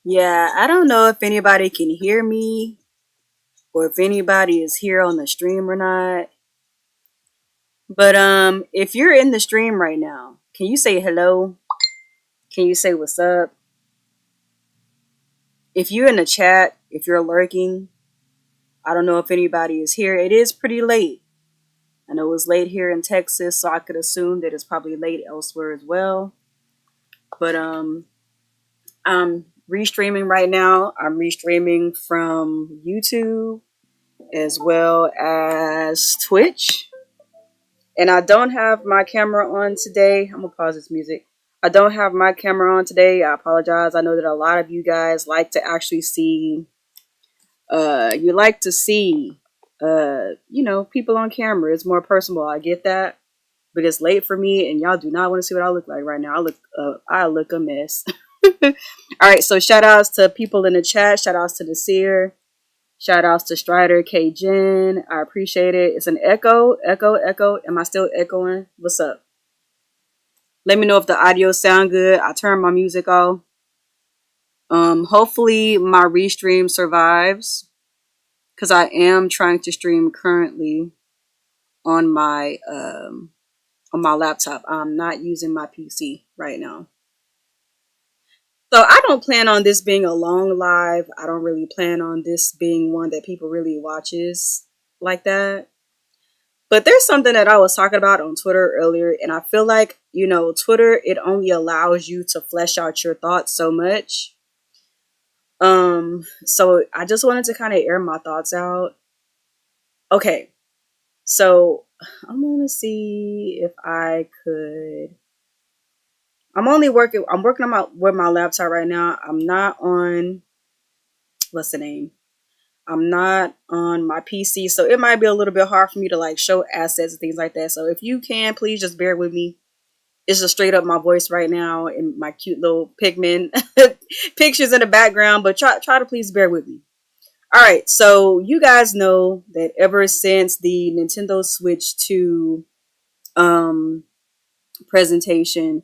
Yeah, I don't know if anybody can hear me or if anybody is here on the stream or not. But if you're in the stream right now, can you say hello? Can you say what's up? If you're in the chat, if you're lurking, I don't know if anybody is here. It is pretty late. I know it's late here in Texas, so I could assume that it's probably late elsewhere as well. But I'm restreaming right now. I'm restreaming from YouTube as well as Twitch. And I don't have my camera on today. I'm gonna pause this music. I don't have my camera on today. I apologize. I know that a lot of you guys like to actually see you like to see people on camera. It's more personal. I get that. But it's late for me and y'all do not want to see what I look like right now. I look a mess. All right, so shout outs to people in the chat, shout outs to Nasir, shout outs to Strider K Jen. I appreciate it. It's an echo. Am I still echoing? What's up? Let me know if the audio sound good. I turn my music off. Hopefully my restream survives because I am trying to stream currently on my laptop. I'm not using my PC right now. So I don't plan on this being a long live. I don't really plan on this being one that people really watches like that. But there's something that I was talking about on Twitter earlier, and I feel like, Twitter, it only allows you to flesh out your thoughts so much. So I just wanted to kind of air my thoughts out. Okay. So I'm gonna see if I could. I'm working on with my laptop right now. I'm not on what's the name? I'm not on my PC, so it might be a little bit hard for me to like show assets and things like that. So if you can, please just bear with me. It's just straight up my voice right now and my cute little Pikmin pictures in the background, but try to please bear with me. All right, so you guys know that ever since the Nintendo Switch 2 presentation,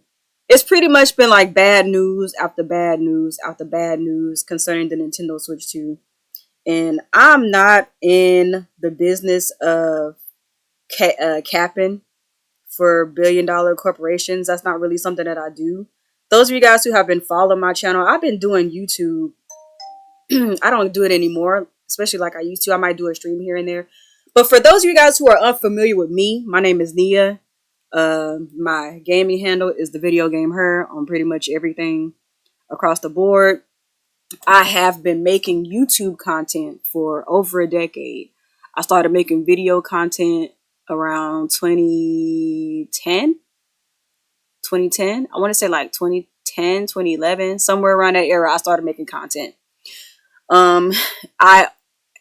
it's pretty much been like bad news after bad news after bad news concerning the Nintendo Switch 2. And I'm not in the business of capping for billion-dollar corporations. That's not really something that I do. Those of you guys who have been following my channel, I've been doing YouTube. I don't do it anymore, especially like I used to. I might do a stream here and there. But for those of you guys who are unfamiliar with me, my name is Nia. My gaming handle is the video game her on pretty much everything across the board. I have been making YouTube content for over a decade. I started making video content around 2010. I want to say like 2010, 2011, somewhere around that era I started making content. I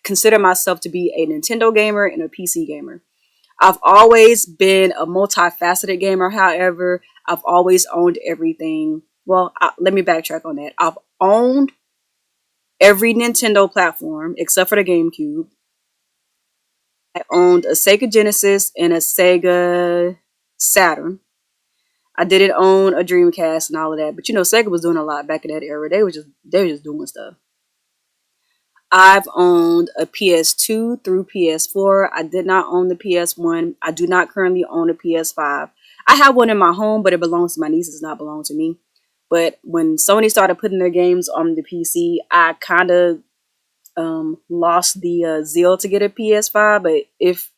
consider myself to be a Nintendo gamer and a PC gamer. I've always been a multifaceted gamer. However, I've always owned everything. Well, let me backtrack on that. I've owned every Nintendo platform except for the GameCube. I owned a Sega Genesis and a Sega Saturn. I didn't own a Dreamcast and all of that, but you know, Sega was doing a lot back in that era. They were just doing stuff. I've owned a PS2 through PS4. I did not own the PS1. I do not currently own a PS5. I have one in my home, but it belongs to my niece. It does not belong to me. But when Sony started putting their games on the PC, I kind of lost the zeal to get a PS5. But if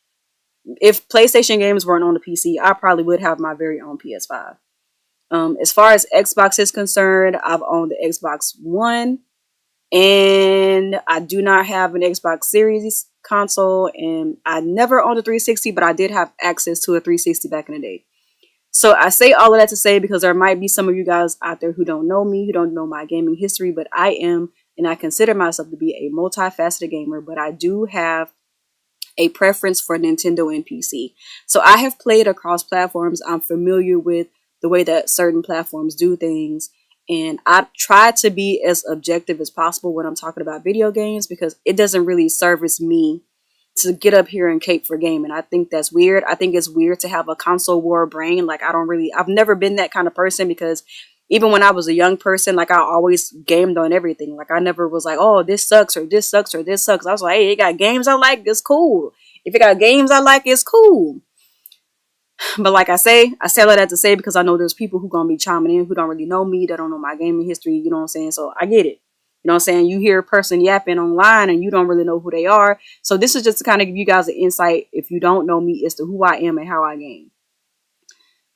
PlayStation games weren't on the PC, I probably would have my very own PS5. As far as Xbox is concerned, I've owned the Xbox One, and I do not have an Xbox Series console, and I never owned a 360, but I did have access to a 360 back in the day. So I say all of that to say, because there might be some of you guys out there who don't know me, who don't know my gaming history, but I am, and I consider myself to be a multifaceted gamer, but I do have a preference for Nintendo and PC. So I have played across platforms. I'm familiar with the way that certain platforms do things. And I try to be as objective as possible when I'm talking about video games, because it doesn't really service me to get up here and cape for gaming. I think that's weird. I think it's weird to have a console war brain. Like, I've never been that kind of person, because even when I was a young person, like, I always gamed on everything. Like, I never was like, oh, this sucks or this sucks or this sucks. I was like, hey, it got games I like, it's cool. If it got games I like, it's cool. But like I say all that to say, because I know there's people who gonna be chiming in who don't really know me, that don't know my gaming history, you know what I'm saying? So I get it. You know what I'm saying? You hear a person yapping online and you don't really know who they are. So this is just to kind of give you guys an insight, if you don't know me, as to who I am and how I game.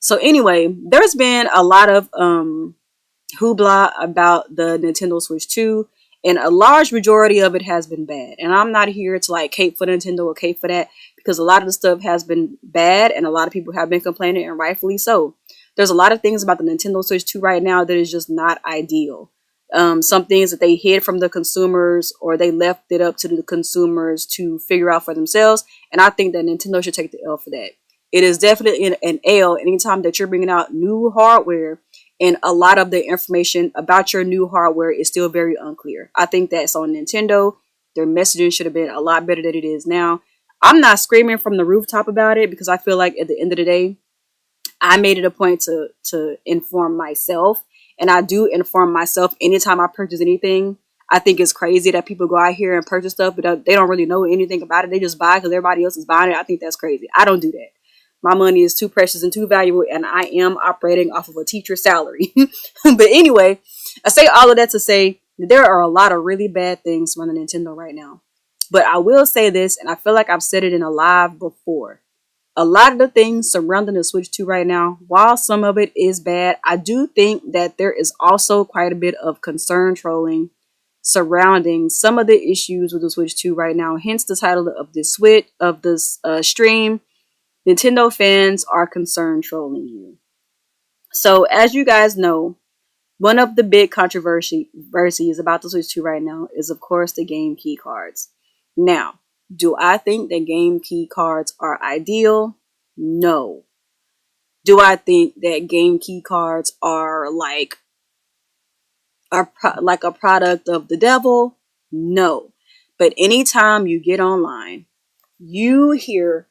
So anyway, there's been a lot of hoopla about the Nintendo Switch 2, and a large majority of it has been bad. And I'm not here to like cape for Nintendo or cape for that, because a lot of the stuff has been bad and a lot of people have been complaining, and rightfully so. There's a lot of things about the Nintendo Switch 2 right now that is just not ideal. Some things that they hid from the consumers, or they left it up to the consumers to figure out for themselves. And I think that Nintendo should take the L for that. It is definitely an L anytime that you're bringing out new hardware, and a lot of the information about your new hardware is still very unclear. I think that's on Nintendo. Their messaging should have been a lot better than it is now. I'm not screaming from the rooftop about it, because I feel like at the end of the day, I made it a point to inform myself, and I do inform myself anytime I purchase anything. I think it's crazy that people go out here and purchase stuff, but they don't really know anything about it. They just buy because everybody else is buying it. I think that's crazy. I don't do that. My money is too precious and too valuable, and I am operating off of a teacher's salary. But anyway, I say all of that to say that there are a lot of really bad things from the Nintendo right now. But I will say this, and I feel like I've said it in a live before. A lot of the things surrounding the Switch 2 right now, while some of it is bad, I do think that there is also quite a bit of concern trolling surrounding some of the issues with the Switch 2 right now. Hence the title of this stream. Nintendo fans are concerned trolling you. So as you guys know, one of the big controversies about the Switch 2 right now is, of course, the game key cards. Now, do I think that game key cards are ideal? No. Do I think that game key cards are like a product of the devil? No. But anytime you get online, you hear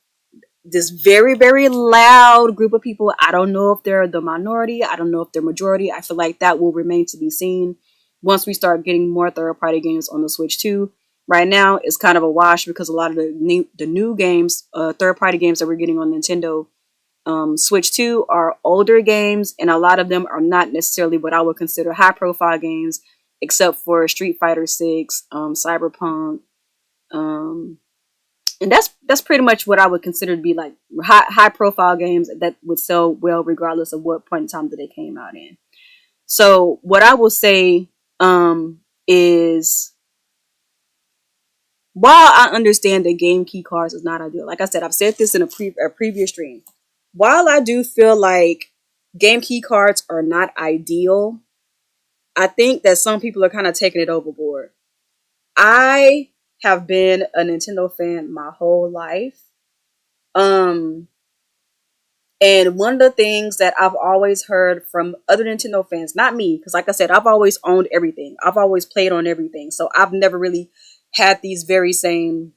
this very, very loud group of people. I don't know if they're the minority. I don't know if they're majority. I feel like that will remain to be seen once we start getting more third-party games on the Switch 2. Right now, it's kind of a wash, because a lot of the new games, third-party games that we're getting on Nintendo Switch 2 are older games, and a lot of them are not necessarily what I would consider high-profile games, except for Street Fighter 6, Cyberpunk, and that's pretty much what I would consider to be like high profile games that would sell well regardless of what point in time that they came out in. So what I will say is, while I understand that game key cards is not ideal, like I said, I've said this in a previous stream. While I do feel like game key cards are not ideal, I think that some people are kind of taking it overboard. I have been a Nintendo fan my whole life. And one of the things that I've always heard from other Nintendo fans, not me, because like I said, I've always owned everything. I've always played on everything. So I've never really had these very same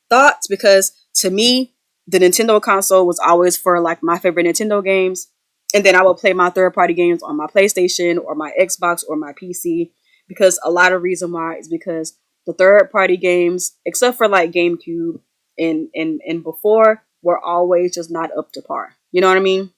thoughts, because to me, the Nintendo console was always for like my favorite Nintendo games. And then I would play my third party games on my PlayStation or my Xbox or my PC, because a lot of reason why is because the third party games, except for like GameCube and before, were always just not up to par. You know what I mean?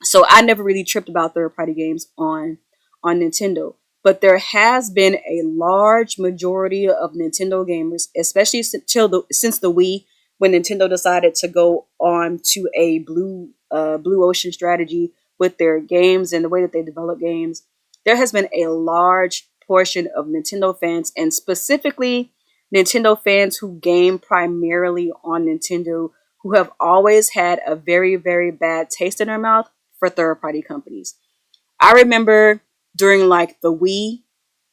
So I never really tripped about third party games on Nintendo. But there has been a large majority of Nintendo gamers, especially since the Wii, when Nintendo decided to go on to a blue ocean strategy with their games and the way that they develop games. There has been a large portion of Nintendo fans, and specifically Nintendo fans who game primarily on Nintendo, who have always had a very, very bad taste in their mouth for third party companies. I remember during like the Wii,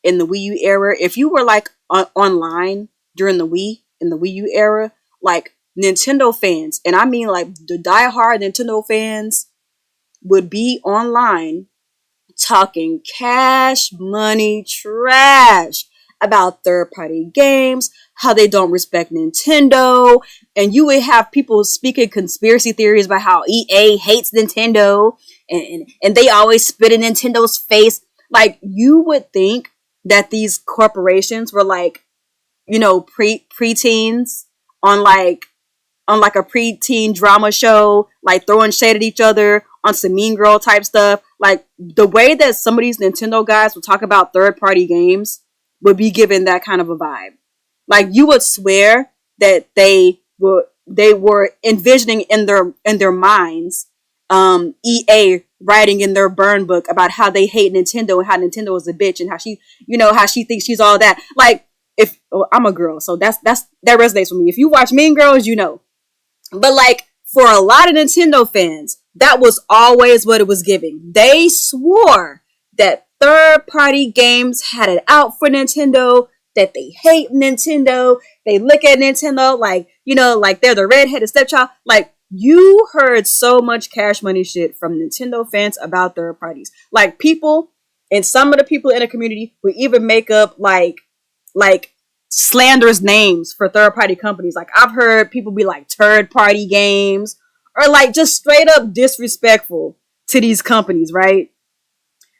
in the Wii U era, if you were like online during the Wii, in the Wii U era, like Nintendo fans, and I mean like the diehard Nintendo fans, would be online talking cash money trash about third party games, how they don't respect Nintendo, and you would have people speaking conspiracy theories about how EA hates Nintendo and they always spit in Nintendo's face. Like, you would think that these corporations were like, preteens on like a preteen drama show, like throwing shade at each other on some Mean Girl type stuff. Like, the way that some of these Nintendo guys would talk about third party games would be given that kind of a vibe. Like, you would swear that they were envisioning in their minds EA writing in their burn book about how they hate Nintendo and how Nintendo is a bitch and how she thinks she's all that. Like, I'm a girl, so that resonates with me. If you watch Mean Girls, you know. But like, for a lot of Nintendo fans, that was always what it was giving. They swore that third party games had it out for Nintendo, that they hate Nintendo. They look at Nintendo like they're the redheaded stepchild. Like, you heard so much cash money shit from Nintendo fans about third parties. Like, people, and some of the people in the community would even make up like slanderous names for third party companies. Like, I've heard people be like third party games, or like just straight up disrespectful to these companies, right?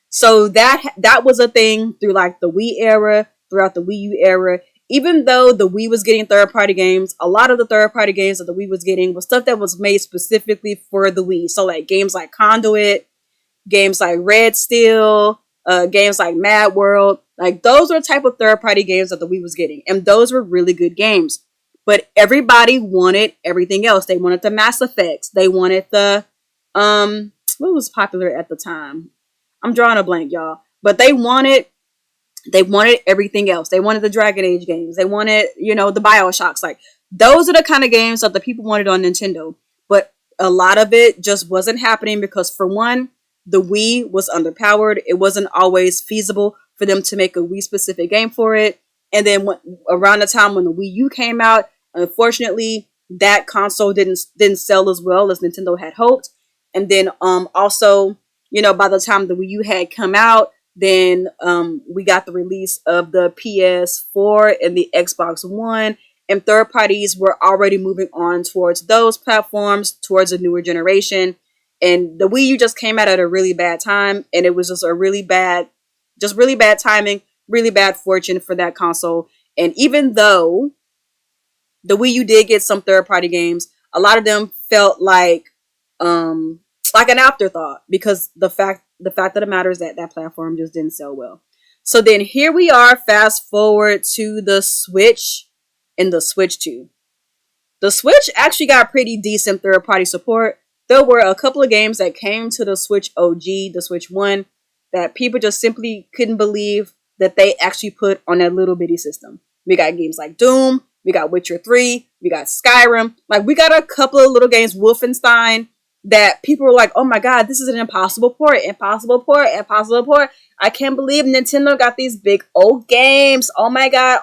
So that was a thing through like the Wii era, throughout the Wii U era. Even though the Wii was getting third party games, a lot of the third party games that the Wii was getting was stuff that was made specifically for the Wii. So like games like Conduit, games like Red Steel, games like Mad World. Like, those are the type of third party games that the Wii was getting. And those were really good games. But everybody wanted everything else. They wanted the Mass Effects. They wanted the what was popular at the time? I'm drawing a blank, y'all. But they wanted everything else. They wanted the Dragon Age games. They wanted, the BioShocks. Like, those are the kind of games that the people wanted on Nintendo. But a lot of it just wasn't happening because, for one, the Wii was underpowered. It wasn't always feasible for them to make a Wii specific game for it. And then around the time when the Wii U came out, unfortunately, that console didn't sell as well as Nintendo had hoped. And then also, by the time the Wii U had come out, then we got the release of the PS4 and the Xbox One, and third parties were already moving on towards those platforms, towards a newer generation. And the Wii U just came out at a really bad time, and it was just really bad timing, really bad fortune for that console. And even though the Wii U did get some third-party games, a lot of them felt like an afterthought, because the fact of the matter is that that platform just didn't sell well. So then here we are, fast forward to the Switch and the Switch 2. The Switch actually got pretty decent third-party support. There were a couple of games that came to the Switch OG, the Switch 1, that people just simply couldn't believe that they actually put on that little bitty system. We got games like Doom, we got Witcher 3, we got Skyrim. Like, we got a couple of little games, Wolfenstein, that people were like, oh my god, this is an impossible port. I can't believe Nintendo got these big old games. Oh my god.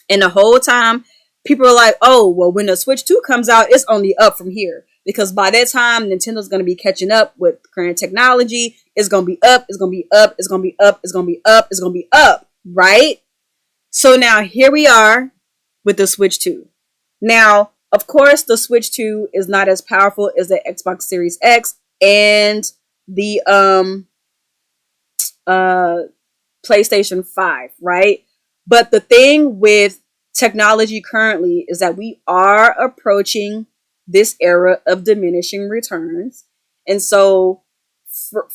And the whole time, people are like, oh, well, when the Switch 2 comes out, it's only up from here. Because by that time, Nintendo's going to be catching up with current technology. It's going to be up, it's going to be up, it's going to be up, it's going to be up, it's going to be up, right? So now here we are. with the Switch 2. Now, of course, the Switch 2 is not as powerful as the Xbox Series X and the uh PlayStation 5, right? But the thing with technology currently is that we are approaching this era of diminishing returns. And so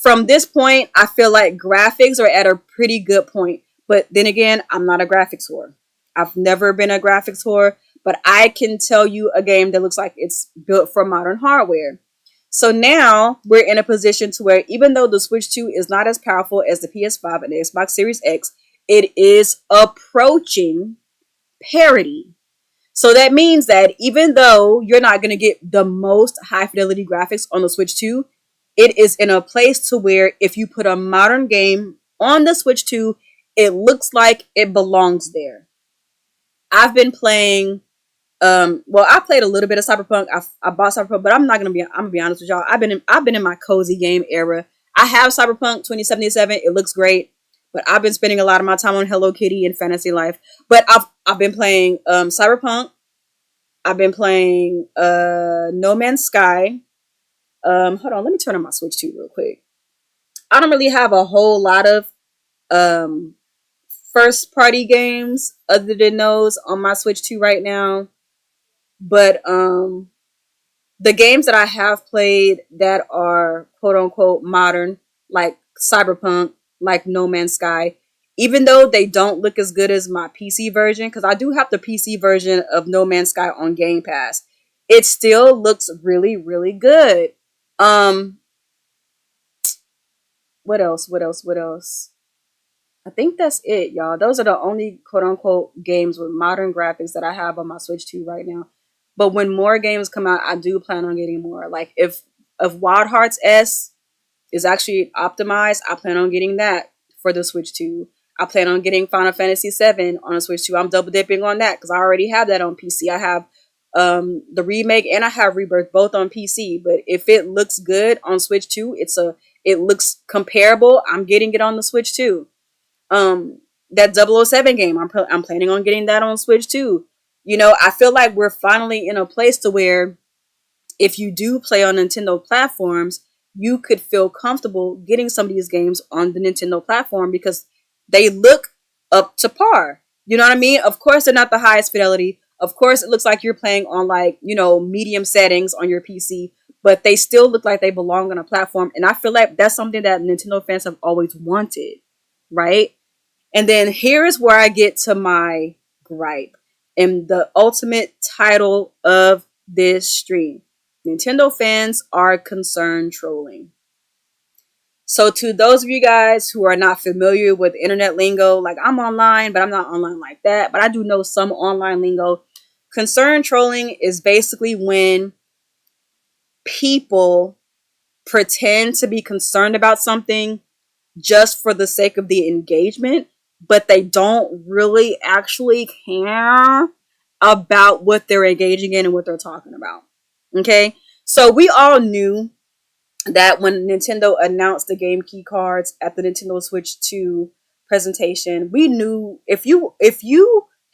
from this point, I feel like graphics are at a pretty good point. But then again, I'm not a graphics whore. I've never been a graphics whore, but I can tell you a game that looks like it's built for modern hardware. So now we're in a position to where even though the Switch 2 is not as powerful as the PS5 and the Xbox Series X, it is approaching parity. So that means that even though you're not going to get the most high fidelity graphics on the Switch 2, it is in a place to where if you put a modern game on the Switch 2, it looks like it belongs there. I've been playing I played a little bit of Cyberpunk. I bought Cyberpunk, but I'm gonna be honest with y'all. I've been in my cozy game era. I have Cyberpunk 2077. It looks great, but I've been spending a lot of my time on Hello Kitty and Fantasy Life. But I've been playing Cyberpunk. I've been playing No Man's Sky. Hold on, let me turn on my Switch 2 real quick. I don't really have a whole lot of first party games other than those on my Switch 2 right now. But the games that I have played that are quote unquote modern, like Cyberpunk, like No Man's Sky, even though they don't look as good as my PC version, because I do have the PC version of No Man's Sky on Game Pass, it still looks really, really good. What else? I think that's it, y'all. Those are the only quote unquote games with modern graphics that I have on my Switch 2 right now. But when more games come out, I do plan on getting more. Like if Wild Hearts S is actually optimized, I plan on getting that for the Switch 2. I plan on getting Final Fantasy 7 on the Switch 2. I'm double dipping on that because I already have that on PC. I have the remake and I have Rebirth both on PC. But if it looks good on Switch 2, it looks comparable. I'm getting it on the Switch 2. That 007 game, I'm planning on getting that on Switch 2. You know, I feel like we're finally in a place to where if you do play on Nintendo platforms, you could feel comfortable getting some of these games on the Nintendo platform because they look up to par. You know what I mean? Of course, they're not the highest fidelity. Of course, it looks like you're playing on like, you know, medium settings on your PC, but they still look like they belong on a platform. And I feel like that's something that Nintendo fans have always wanted, right? And then here is where I get to my gripe and the ultimate title of this stream. Nintendo fans are concerned trolling. So to those of you guys who are not familiar with internet lingo, like I'm online, but I'm not online like that, but I do know some online lingo. Concern trolling is basically when people pretend to be concerned about something just for the sake of the engagement, but they don't really actually care about what they're engaging in and what they're talking about. Okay? So we all knew that when Nintendo announced the Game Key cards at the Nintendo Switch 2 presentation, we knew if you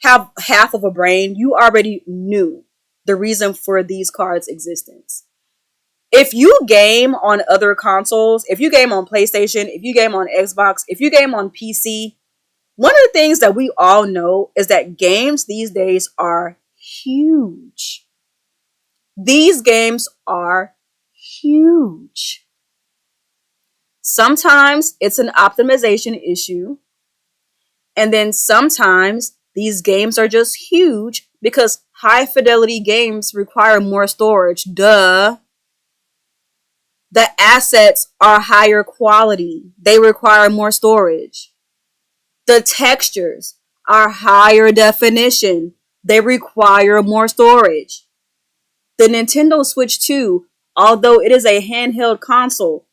have half of a brain, you already knew the reason for these cards' existence. If you game on other consoles, if you game on PlayStation, if you game on Xbox, if you game on PC, one of the things that we all know is that games these days are huge. These games are huge. Sometimes it's an optimization issue, and then sometimes these games are just huge because high fidelity games require more storage. Duh. The assets are higher quality. They require more storage. The textures are higher definition. They require more storage. The Nintendo Switch 2, although it is a handheld console,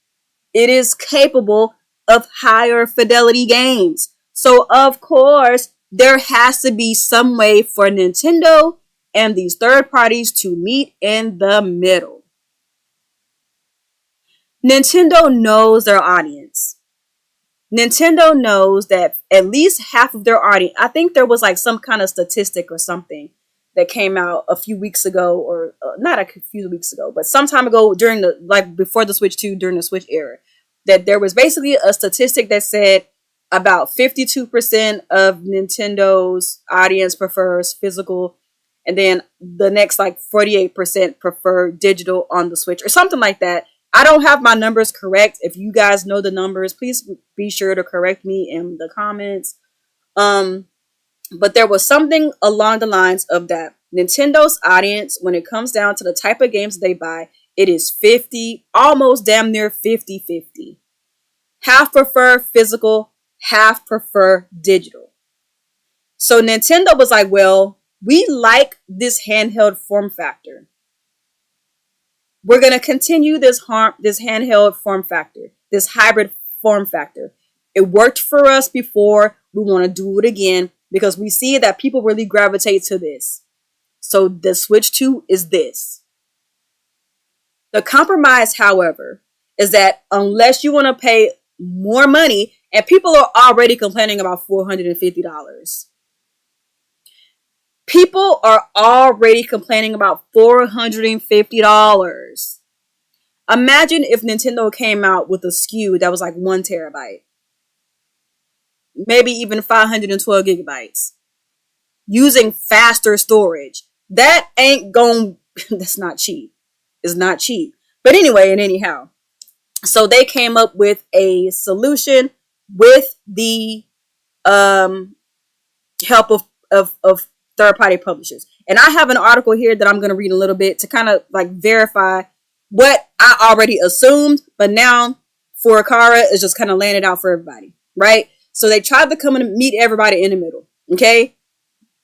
it is capable of higher fidelity games. So, of course, there has to be some way for Nintendo and these third parties to meet in the middle. Nintendo knows their audience. Nintendo knows that at least half of their audience, I think there was like some kind of statistic or something that came out a few weeks ago, or not a few weeks ago, but some time ago during the, like before the Switch 2, during the Switch era, that there was basically a statistic that said about 52% of Nintendo's audience prefers physical, and then the next like 48% prefer digital on the Switch or something like that. I don't have my numbers correct. If you guys know the numbers, please be sure to correct me in the comments. But there was something along the lines of that. Nintendo's audience, when it comes down to the type of games they buy, it is 50, almost damn near 50-50. Half prefer physical, half prefer digital. So Nintendo was like, well, we like this handheld form factor. We're going to continue this handheld form factor, this hybrid form factor. It worked for us before. We want to do it again because we see that people really gravitate to this. So the Switch 2 is this. The compromise, however, is that unless you want to pay more money, and people are already complaining about $450. People are already complaining about $450. Imagine if Nintendo came out with a SKU that was like 1 terabyte. Maybe even 512 gigabytes. Using faster storage. That ain't that's not cheap. It's not cheap. But anyway, and anyhow. So they came up with a solution with the help of third-party publishers. And I have an article here that I'm going to read a little bit to kind of like verify what I already assumed, but now Furukawa is just kind of laying it out for everybody, right? So they tried to come and meet everybody in the middle, okay?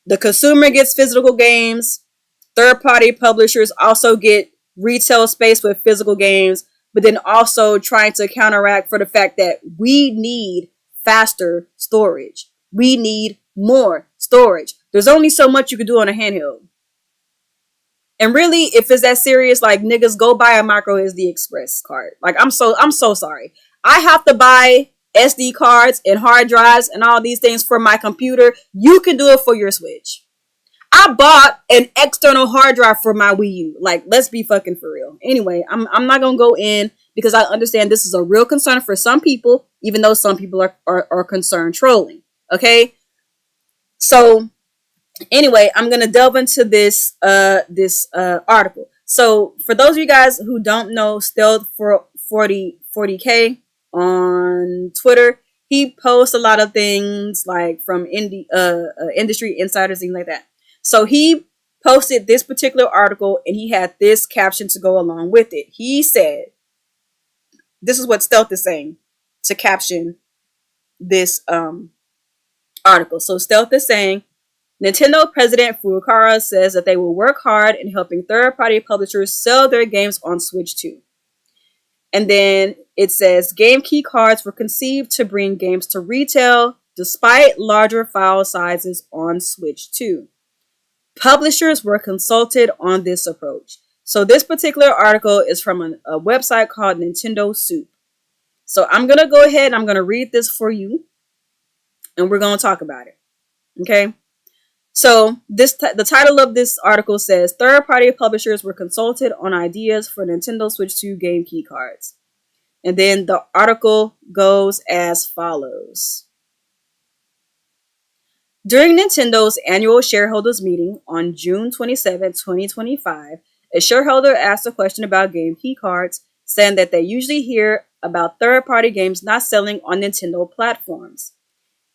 The consumer gets physical games. Third-party publishers also get retail space with physical games, but then also trying to counteract for the fact that we need faster storage. We need more storage. There's only so much you can do on a handheld. And really, if it's that serious, like niggas, go buy a micro SD Express card. Like I'm so sorry. I have to buy SD cards and hard drives and all these things for my computer. You can do it for your Switch. I bought an external hard drive for my Wii U. Like, let's be fucking for real. Anyway, I'm not gonna go in because I understand this is a real concern for some people, even though some people are concerned trolling. Okay? So anyway, I'm gonna delve into this article. So for those of you guys who don't know, Stealth for 40K on Twitter, he posts a lot of things like from industry insiders, things like that. So he posted this particular article and he had this caption to go along with it. He said, this is what Stealth is saying to caption this article. So Stealth is saying, Nintendo President Furukawa says that they will work hard in helping third-party publishers sell their games on Switch 2. And then it says, game key cards were conceived to bring games to retail despite larger file sizes on Switch 2. Publishers were consulted on this approach. So this particular article is from a website called Nintendo Soup. So I'm going to go ahead and I'm going to read this for you. And we're going to talk about it. Okay? So the title of this article says, third-party publishers were consulted on ideas for Nintendo Switch 2 game key cards. And then the article goes as follows. During Nintendo's annual shareholders meeting on June 27, 2025, a shareholder asked a question about game key cards, saying that they usually hear about third-party games not selling on Nintendo platforms,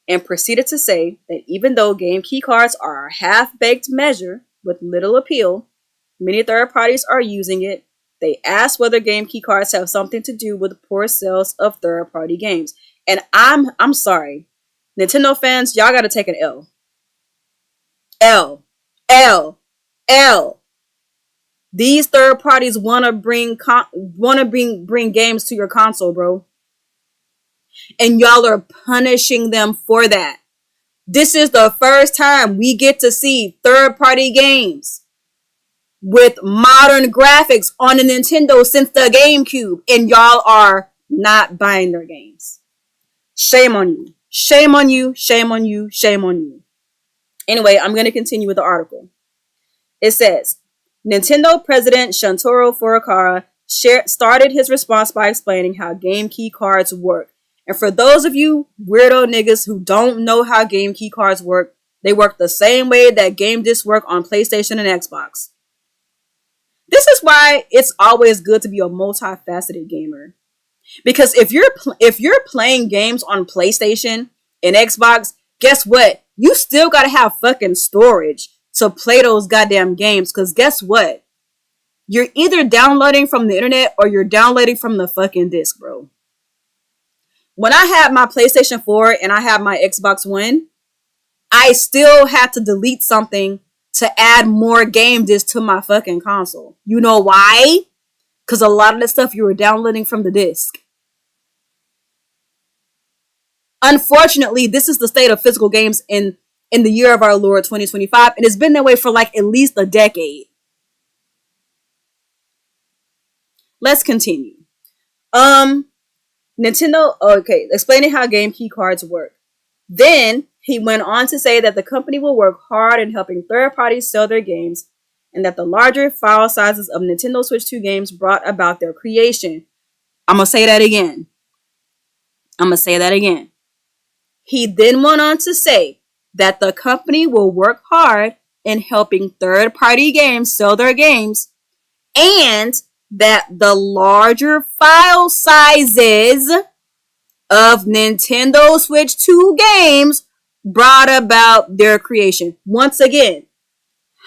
and proceeded to say that even though game key cards are a half-baked measure with little appeal, many third parties are using it. They asked whether game key cards have something to do with poor sales of third-party games. And I'm sorry. Nintendo fans, y'all gotta take an L. L. These third parties wanna bring games to your console, bro. And y'all are punishing them for that. This is the first time we get to see third-party games with modern graphics on the Nintendo since the GameCube, and y'all are not buying their games. Shame on you. Shame on you. Shame on you. Shame on you. Anyway, I'm going to continue with the article. It says, Nintendo president Shuntaro Furukawa started his response by explaining how game key cards work. And for those of you weirdo niggas who don't know how game key cards work, they work the same way that game discs work on PlayStation and Xbox. This is why it's always good to be a multifaceted gamer. Because if you're playing games on PlayStation and Xbox, guess what? You still gotta have fucking storage to play those goddamn games. Because guess what? You're either downloading from the internet or you're downloading from the fucking disc, bro. When I had my PlayStation 4 and I had my Xbox One, I still had to delete something to add more game discs to my fucking console. You know why? Because a lot of the stuff you were downloading from the disc. Unfortunately, this is the state of physical games in the year of our Lord 2025, and it's been that way for like at least a decade. Let's continue. Nintendo, okay, explaining how game key cards work. Then he went on to say that the company will work hard in helping third parties sell their games, and that the larger file sizes of Nintendo Switch 2 games brought about their creation. I'm gonna say that again. He then went on to say that the company will work hard in helping third-party games sell their games, and that the larger file sizes of Nintendo Switch 2 games brought about their creation. Once again,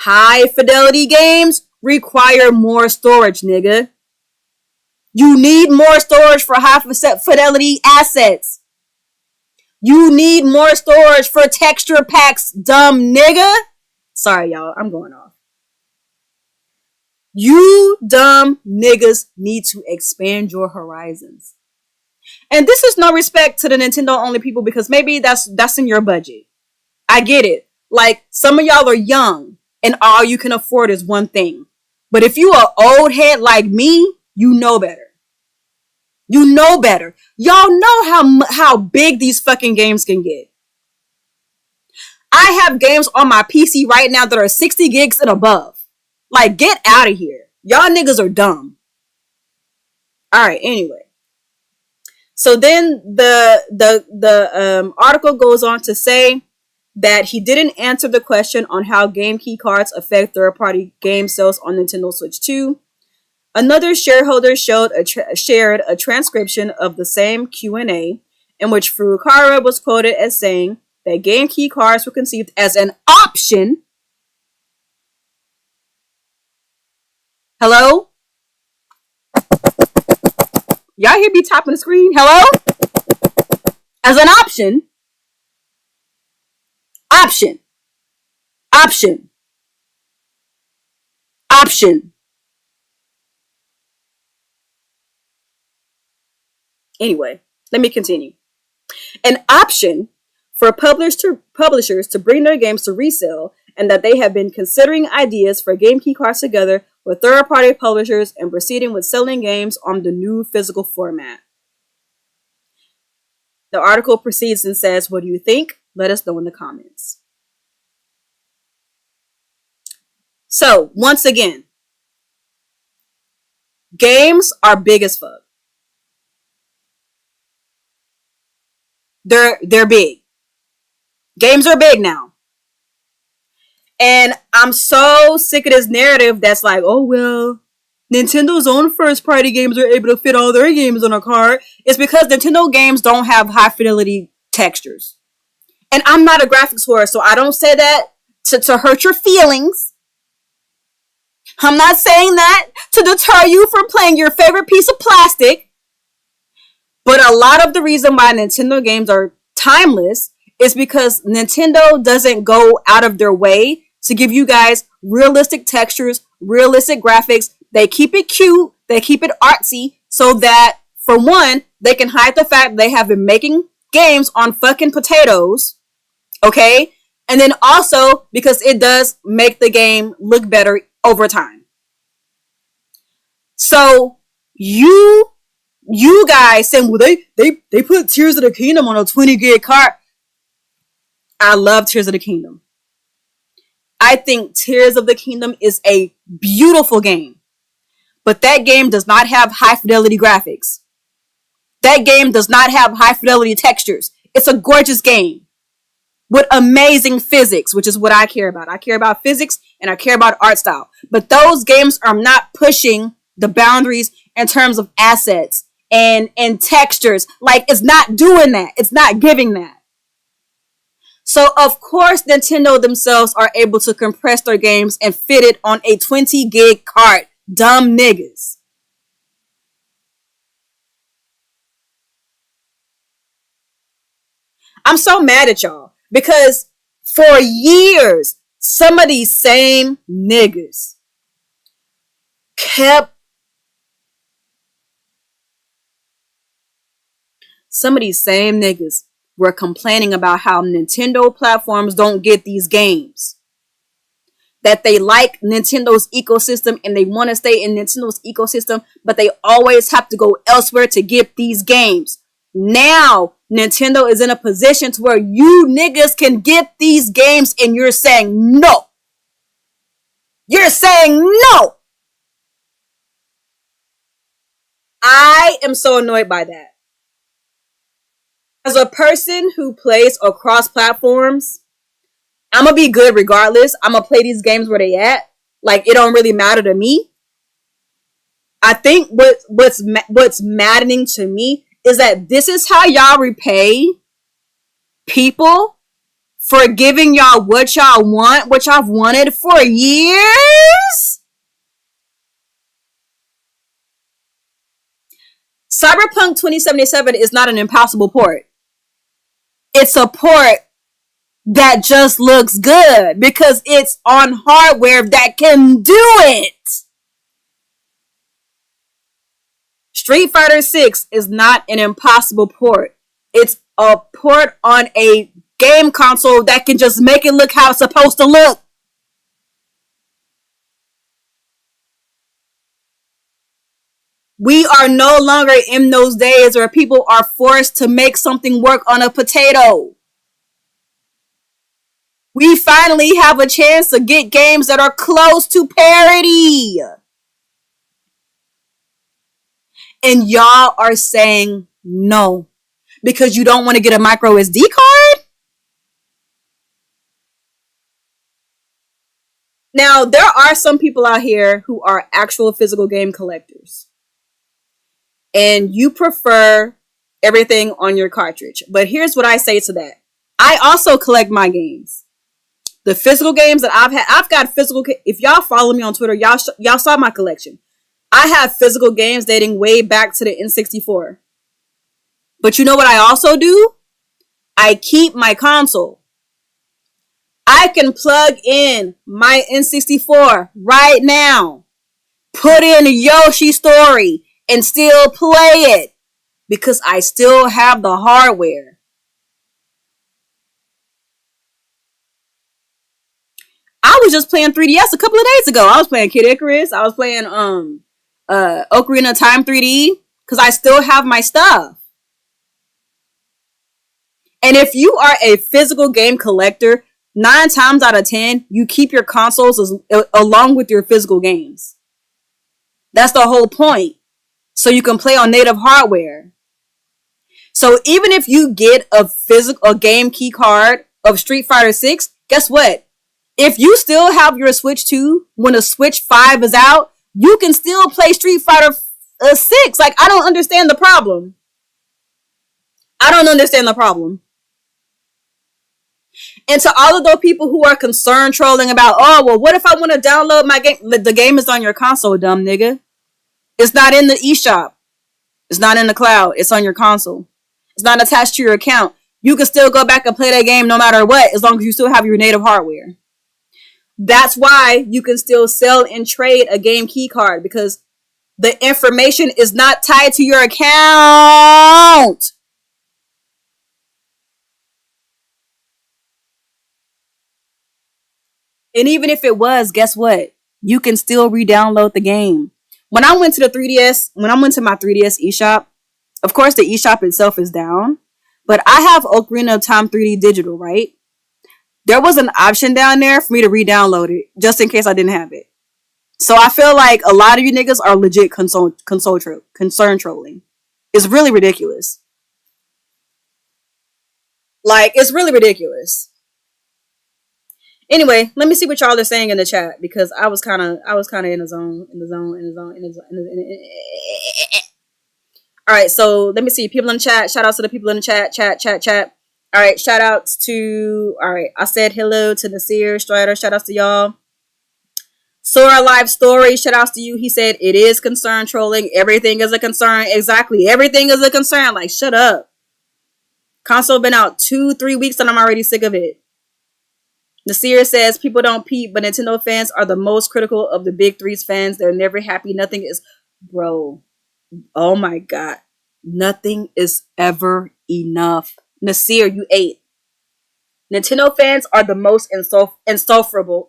high-fidelity games require more storage, nigga. You need more storage for high-fidelity assets. You need more storage for texture packs, dumb nigga. Sorry, y'all. I'm going off. You dumb niggas need to expand your horizons. And this is no respect to the Nintendo only people, because maybe that's in your budget. I get it. Like, some of y'all are young and all you can afford is one thing. But if you are old head like me, you know better. You know better. Y'all know how big these fucking games can get. I have games on my PC right now that are 60 gigs and above. Like, get out of here. Y'all niggas are dumb. Alright, anyway. So then the article goes on to say that he didn't answer the question on how game key cards affect third-party game sales on Nintendo Switch 2. Another shareholder shared a transcription of the same Q&A in which Furukawa was quoted as saying that game key cards were conceived as an option. Hello? Y'all hear me tapping the screen? Hello? As an option. Option. Option. Option. Anyway, let me continue. An option for publishers to bring their games to resale, and that they have been considering ideas for game key cards together with third-party publishers and proceeding with selling games on the new physical format. The article proceeds and says, what do you think? Let us know in the comments. So, once again, games are big as fuck. They're big. Games are big now. And I'm so sick of this narrative that's like, oh, well, Nintendo's own first-party games are able to fit all their games on a card. It's because Nintendo games don't have high-fidelity textures. And I'm not a graphics whore, so I don't say that to hurt your feelings. I'm not saying that to deter you from playing your favorite piece of plastic. But a lot of the reason why Nintendo games are timeless is because Nintendo doesn't go out of their way to give you guys realistic textures, realistic graphics. They keep it cute, they keep it artsy, so that, for one, they can hide the fact they have been making games on fucking potatoes, okay? And then also, because it does make the game look better over time. So, you You guys saying, well, they put Tears of the Kingdom on a 20 gig card. I love Tears of the Kingdom. I think Tears of the Kingdom is a beautiful game. But that game does not have high fidelity graphics. That game does not have high fidelity textures. It's a gorgeous game with amazing physics, which is what I care about. I care about physics and I care about art style. But those games are not pushing the boundaries in terms of assets and textures. Like, it's not doing that. It's not giving that. So, of course, Nintendo themselves are able to compress their games and fit it on a 20 gig cart. Dumb niggas. I'm so mad at y'all because for years, some of these same niggas kept some of these same niggas were complaining about how Nintendo platforms don't get these games. That they like Nintendo's ecosystem and they want to stay in Nintendo's ecosystem, but they always have to go elsewhere to get these games. Now, Nintendo is in a position to where you niggas can get these games and you're saying no. You're saying no. I am so annoyed by that. As a person who plays across platforms, I'm gonna be good regardless. I'm gonna play these games where they at. Like, it don't really matter to me. I think what's maddening to me is that this is how y'all repay people for giving y'all what y'all want, what y'all wanted for years. Cyberpunk 2077 is not an impossible port. It's a port that just looks good because it's on hardware that can do it. Street Fighter 6 is not an impossible port. It's a port on a game console that can just make it look how it's supposed to look. We are no longer in those days where people are forced to make something work on a potato. We finally have a chance to get games that are close to parity. And y'all are saying no because you don't want to get a micro SD card? Now, there are some people out here who are actual physical game collectors. And you prefer everything on your cartridge. But here's what I say to that. I also collect my games. The physical games that I've got physical. If y'all follow me on Twitter, y'all saw my collection. I have physical games dating way back to the N64. But you know what I also do? I keep my console. I can plug in my N64 right now, put in Yoshi Story, and still play it because I still have the hardware. I was just playing 3DS a couple of days ago. I was playing Kid Icarus. I was playing Ocarina of Time 3D because I still have my stuff. And if you are a physical game collector, 9 times out of 10, you keep your consoles along with your physical games. That's the whole point. So you can play on native hardware. So even if you get a game key card of Street Fighter 6, guess what? If you still have your Switch 2 when a Switch 5 is out, you can still play Street Fighter 6. Like, I don't understand the problem. I don't understand the problem. And to all of those people who are concerned trolling about, oh, well, what if I want to download my game? The game is on your console, dumb nigga. It's not in the eShop. It's not in the cloud. It's on your console. It's not attached to your account. You can still go back and play that game no matter what, as long as you still have your native hardware. That's why you can still sell and trade a game key card, because the information is not tied to your account. And even if it was, guess what? You can still re-download the game. When I went to my 3DS eShop, Of course, the eShop itself is down, but I have Ocarina of Time 3D digital, right? There was an option down there for me to re-download it just in case I didn't have it. So I feel like a lot of you niggas are legit concern trolling. It's really ridiculous. Like, it's really ridiculous. Anyway, let me see what y'all are saying in the chat because I was kind of in the zone, All right, so let me see people in the chat. Shout outs to the people in the chat. All right, shout outs to. All right, I said hello to Nasir Strider. Shout outs to y'all. Sora Live Story, shout outs to you. He said it is concern trolling. Everything is a concern. Exactly, everything is a concern. Like, shut up. Console been out 2-3 weeks and I'm already sick of it. Nasir says people don't peep, but Nintendo fans are the most critical of the big three's fans. They're never happy. Nothing is, bro. Oh my god, nothing is ever enough. Nasir, you ate. Nintendo fans are the most insufferable.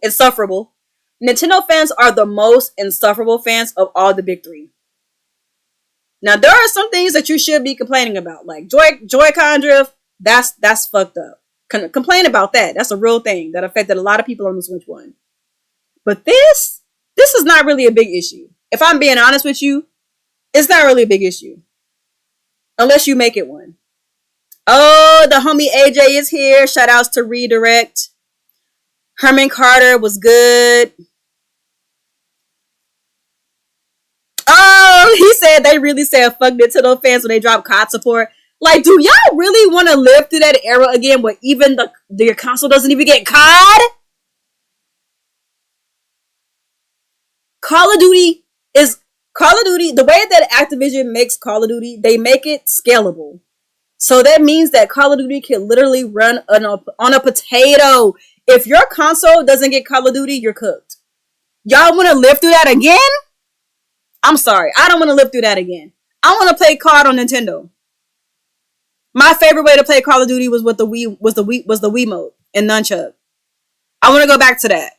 Nintendo fans are the most insufferable fans of all the big three. Now there are some things that you should be complaining about, like Joy-Con drift. That's fucked up. Complain about that. That's a real thing that affected a lot of people on the Switch One. But this is not really a big issue. If I'm being honest with you, it's not really a big issue. Unless you make it one. Oh, the homie AJ is here. Shout outs to Redirect. Herman Carter was good. Oh, he said they really said fuck Nintendo fans when they drop COD support. Like, do y'all really want to live through that era again where even your console doesn't even get COD? Call of Duty, the way that Activision makes Call of Duty, they make it scalable. So that means that Call of Duty can literally run on a potato. If your console doesn't get Call of Duty, you're cooked. Y'all want to live through that again? I'm sorry. I don't want to live through that again. I want to play COD on Nintendo. My favorite way to play Call of Duty was with the Wiimote and Nunchuck. I want to go back to that.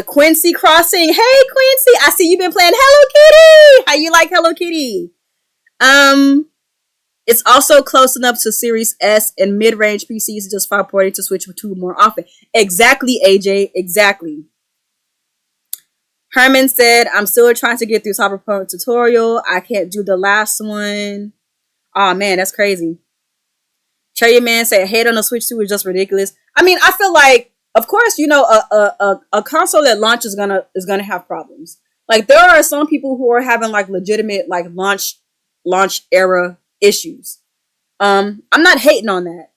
Quincy Crossing. Hey Quincy, I see you've been playing Hello Kitty. How you like Hello Kitty? It's also close enough to Series S and mid-range PCs to just file porting to Switch 2 more often. Exactly, AJ. Exactly. Herman said, I'm still trying to get through Cyberpunk tutorial. I can't do the last one. Oh man, that's crazy. Cherry Man said, hate on the Switch 2 is just ridiculous. I mean, I feel like, of course, you know, a console at launch is gonna have problems. Like, there are some people who are having like legitimate like launch era issues. I'm not hating on that.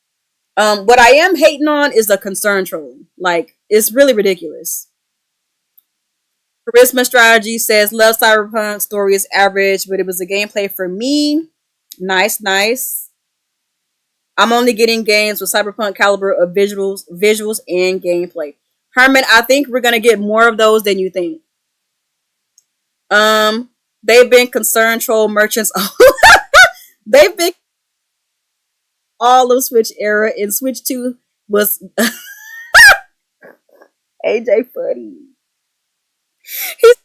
What I am hating on is the concern trolling. Like, it's really ridiculous. Charisma Strategy says, love Cyberpunk, story is average, but it was a gameplay for me. Nice. I'm only getting games with Cyberpunk caliber of visuals and gameplay. Herman, I think we're gonna get more of those than you think. They've been concern troll merchants. They've been all of Switch era, and Switch 2 was AJ funny. He's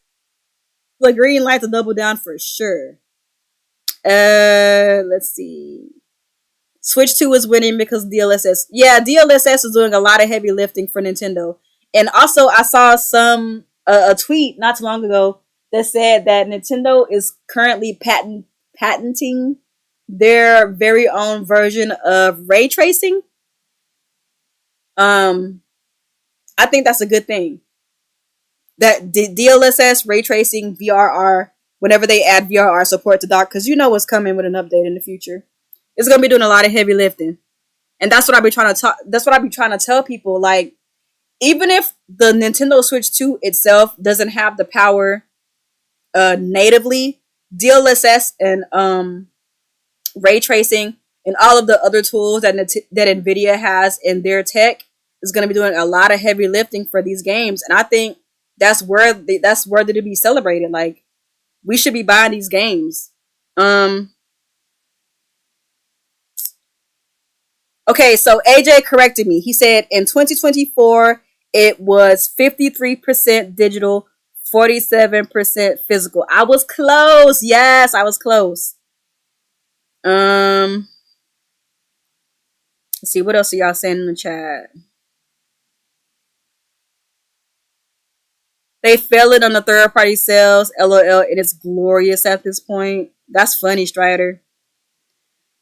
the green light to double down for sure. Let's see. Switch 2 is winning because DLSS. Yeah, DLSS is doing a lot of heavy lifting for Nintendo. And also, I saw a tweet not too long ago that said that Nintendo is currently patenting their very own version of ray tracing. I think that's a good thing. That DLSS, ray tracing, VRR, whenever they add VRR support to dock, because you know what's coming with an update in the future. It's gonna be doing a lot of heavy lifting, and that's what I be trying to tell people. Like, even if the Nintendo Switch 2 itself doesn't have the power natively, DLSS and ray tracing and all of the other tools that Nvidia has in their tech is gonna be doing a lot of heavy lifting for these games, and I think that's worthy to be celebrated. Like, we should be buying these games. Okay, so AJ corrected me. He said in 2024 it was 53% digital, 47% physical. I was close. Yes, I was close. Let's see, what else are y'all saying in the chat? They fail it on the third party sales. LOL. It is glorious at this point. That's funny, Strider.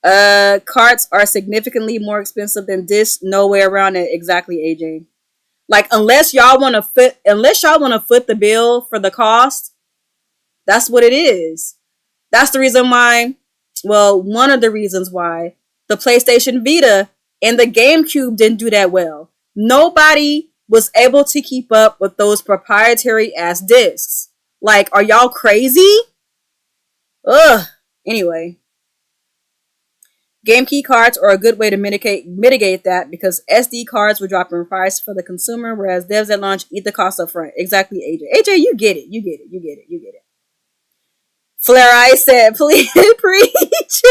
Carts are significantly more expensive than discs. No way around it. Exactly, AJ. Like unless y'all want to foot the bill for the cost, that's what it is. That's the reason why. Well, one of the reasons why the PlayStation Vita and the GameCube didn't do that well. Nobody was able to keep up with those proprietary ass discs. Like, are y'all crazy? Ugh. Anyway. Game key cards are a good way to mitigate that because SD cards will drop in price for the consumer, whereas devs at launch eat the cost up front. Exactly, AJ. AJ, you get it. You get it. You get it. You get it. Flare Eye said, please preach.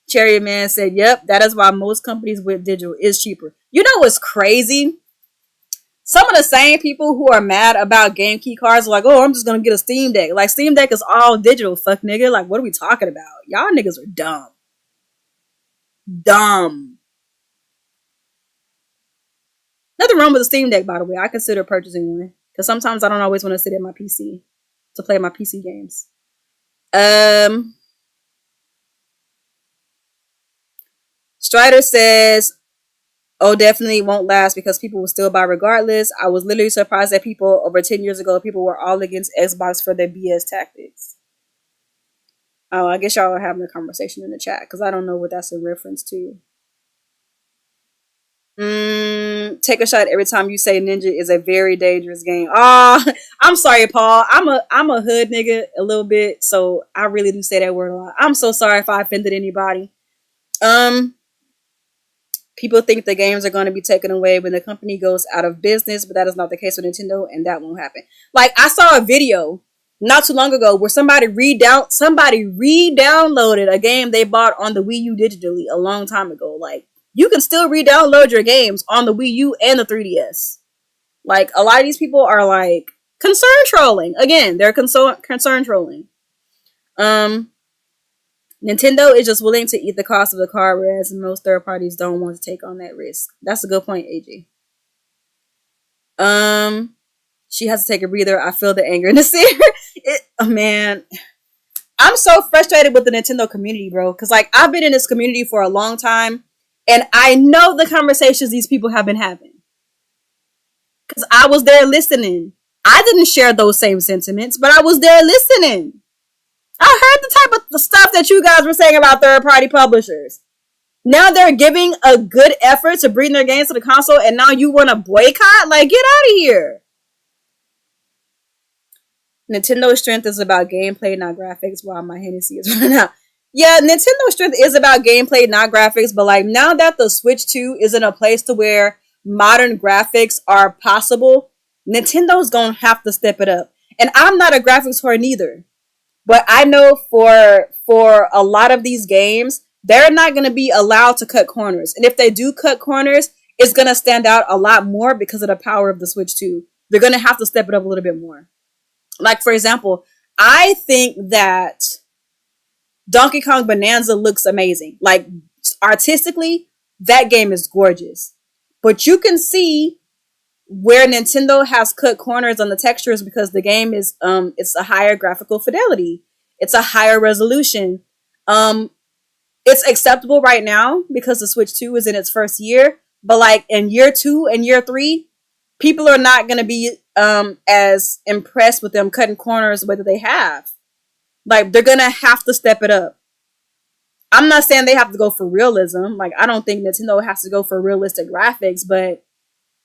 Cherry Man said, yep, that is why most companies with digital is cheaper. You know what's crazy? Some of the same people who are mad about game key cards are like, oh, I'm just going to get a Steam Deck. Like, Steam Deck is all digital, fuck nigga. Like, what are we talking about? Y'all niggas are dumb. Dumb. Nothing wrong with a Steam Deck, by the way. I consider purchasing one. Because sometimes I don't always want to sit at my PC to play my PC games. Strider says, oh, definitely won't last because people will still buy regardless. I was literally surprised that people over 10 years ago, people were all against Xbox for their BS tactics. Oh, I guess y'all are having a conversation in the chat because I don't know what that's a reference to. Take a shot every time you say Ninja is a very dangerous game. I'm sorry, Paul. I'm a hood nigga a little bit, so I really do say that word a lot. I'm so sorry if I offended anybody. People think the games are going to be taken away when the company goes out of business, but that is not the case with Nintendo, and that won't happen. Like, I saw a video not too long ago where somebody re-downloaded a game they bought on the Wii U digitally a long time ago. Like, you can still re-download your games on the Wii U and the 3DS. Like, a lot of these people are, like, concern trolling. Again, they're concern trolling. Nintendo is just willing to eat the cost of the card, whereas most third parties don't want to take on that risk. That's a good point, AJ. She has to take a breather. I feel the anger in the city. Man, I'm so frustrated with the Nintendo community, bro. Because, like, I've been in this community for a long time, and I know the conversations these people have been having. Because I was there listening. I didn't share those same sentiments, but I was there listening. I heard the type of stuff that you guys were saying about third-party publishers. Now they're giving a good effort to bring their games to the console, and now you want to boycott? Like, get out of here. Nintendo's strength is about gameplay, not graphics. Wow, my Hennessy is running out. Yeah, Nintendo's strength is about gameplay, not graphics, but like now that the Switch 2 is in a place to where modern graphics are possible, Nintendo's gonna have to step it up. And I'm not a graphics whore neither. But I know for a lot of these games, they're not going to be allowed to cut corners. And if they do cut corners, it's going to stand out a lot more because of the power of the Switch 2. They're going to have to step it up a little bit more. Like, for example, I think that Donkey Kong Bonanza looks amazing. Like, artistically, that game is gorgeous. But you can see where Nintendo has cut corners on the textures because the game is it's a higher graphical fidelity. It's a higher resolution. It's acceptable right now because the Switch 2 is in its first year, but like in year 2 and year 3, people are not going to be as impressed with them cutting corners the way that they have. Like, they're going to have to step it up. I'm not saying they have to go for realism. Like, I don't think Nintendo has to go for realistic graphics, but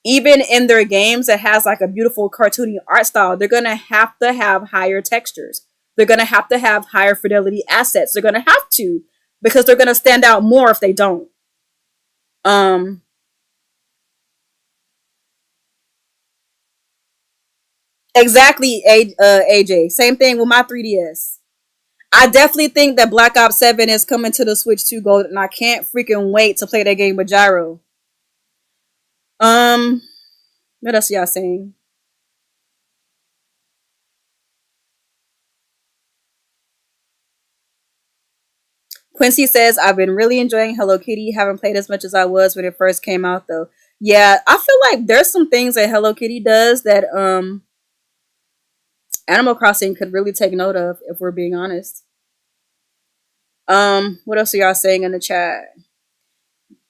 even in their games that has like a beautiful cartoony art style, they're going to have higher textures. They're going to have higher fidelity assets. They're going to have to, because they're going to stand out more if they don't. Exactly, AJ. Same thing with my 3DS. I definitely think that Black Ops 7 is coming to the Switch 2 Gold, and I can't freaking wait to play that game with Gyro. What else y'all saying? Quincy says, I've been really enjoying Hello Kitty. Haven't played as much as I was when it first came out though. Yeah, I feel like there's some things that Hello Kitty does that Animal Crossing could really take note of if we're being honest. What else are y'all saying in the chat?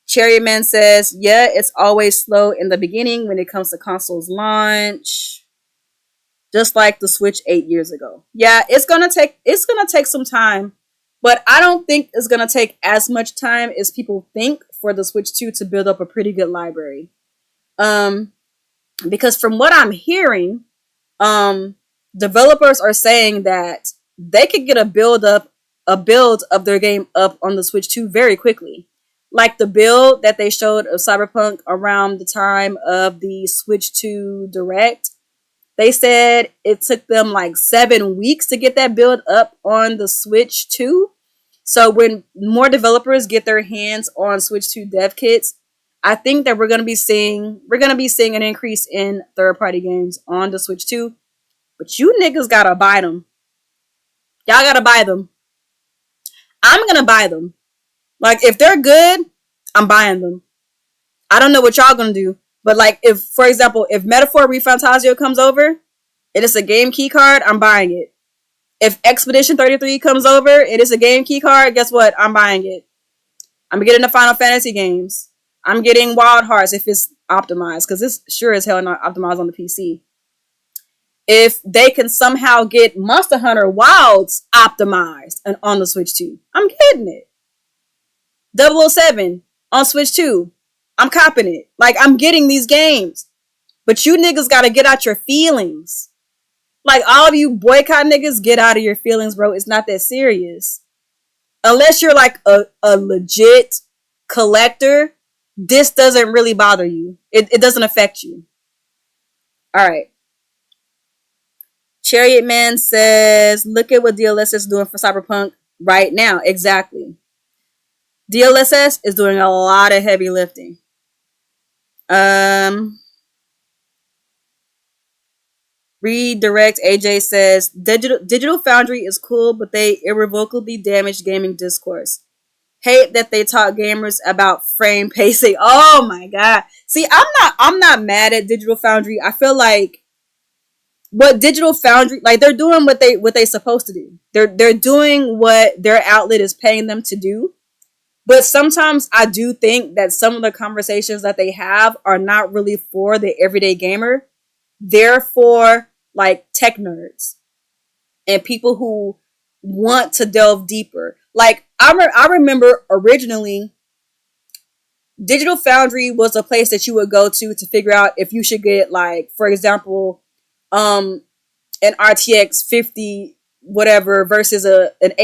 Cherry Man says, yeah, it's always slow in the beginning when it comes to consoles launch. Just like the Switch 8 years ago. Yeah, it's gonna take some time. But I don't think it's gonna take as much time as people think for the Switch 2 to build up a pretty good library. Um, because from what I'm hearing, developers are saying that they could get a build of their game up on the Switch 2 very quickly. Like the build that they showed of Cyberpunk around the time of the Switch 2 Direct. They said it took them like 7 weeks to get that build up on the Switch 2. So when more developers get their hands on Switch 2 dev kits, I think that we're gonna be seeing an increase in third party games on the Switch 2. But you niggas gotta buy them. Y'all gotta buy them. I'm gonna buy them. Like if they're good, I'm buying them. I don't know what y'all gonna do, but like if, for example, if Metaphor ReFantazio comes over and it's a game key card, I'm buying it. If Expedition 33 comes over and it's a game key card, guess what? I'm buying it. I'm getting the Final Fantasy games. I'm getting Wild Hearts if it's optimized, because it's sure as hell not optimized on the PC. If they can somehow get Monster Hunter Wilds optimized and on the Switch 2, I'm getting it. 007 on Switch 2, I'm copping it. Like, I'm getting these games. But you niggas gotta get out your feelings. Like, all of you boycott niggas, get out of your feelings, bro. It's not that serious. Unless you're like a legit collector, this doesn't really bother you. It doesn't affect you. Alright. Chariot Man says, look at what DLSS is doing for Cyberpunk right now. Exactly. DLSS is doing a lot of heavy lifting. Redirect AJ says, Digital Foundry is cool, but they irrevocably damaged gaming discourse. Hate that they taught gamers about frame pacing. Oh my god. See, I'm not mad at Digital Foundry. I feel like what Digital Foundry, like, they're doing what they supposed to do. They're doing what their outlet is paying them to do. But sometimes I do think that some of the conversations that they have are not really for the everyday gamer. They're for like tech nerds and people who want to delve deeper. Like I remember originally Digital Foundry was a place that you would go to figure out if you should get, like, for example, an RTX 50 whatever versus